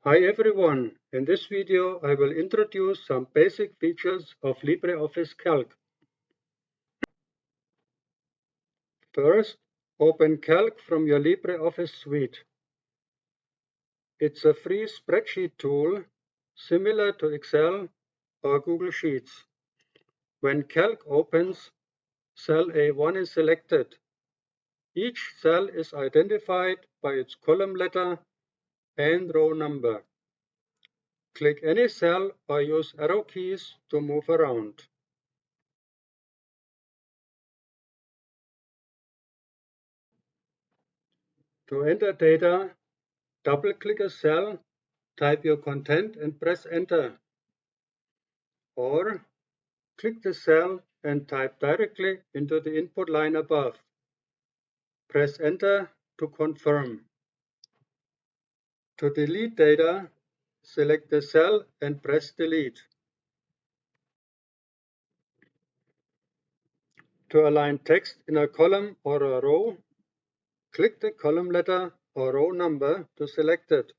Hi everyone, in this video I will introduce some basic features of LibreOffice Calc. First, open Calc from your LibreOffice suite. It's a free spreadsheet tool similar to Excel or Google Sheets. When Calc opens, cell A1 is selected. Each cell is identified by its column letter and row number. Click any cell or use arrow keys to move around. To enter data, double-click a cell, type your content and press Enter. Or click the cell and type directly into the input line above. Press Enter to confirm. To delete data, select the cell and press Delete. To align text in a column or a row, click the column letter or row number to select it.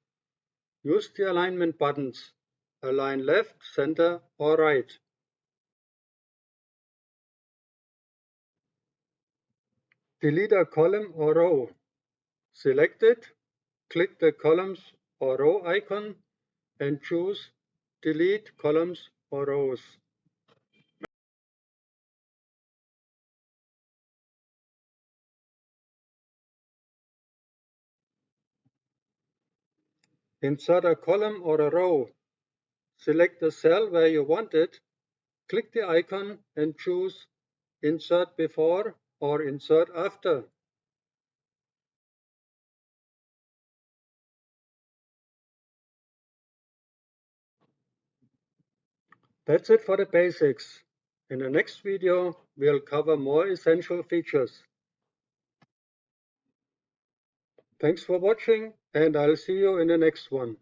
Use the alignment buttons, align left, center, or right. Delete a column or row. Select it, click the columns or row icon, and choose Delete columns or rows. Insert a column or a row. Select the cell where you want it, click the icon and choose Insert Before or Insert After. That's it for the basics. In the next video, we'll cover more essential features. Thanks for watching, and I'll see you in the next one.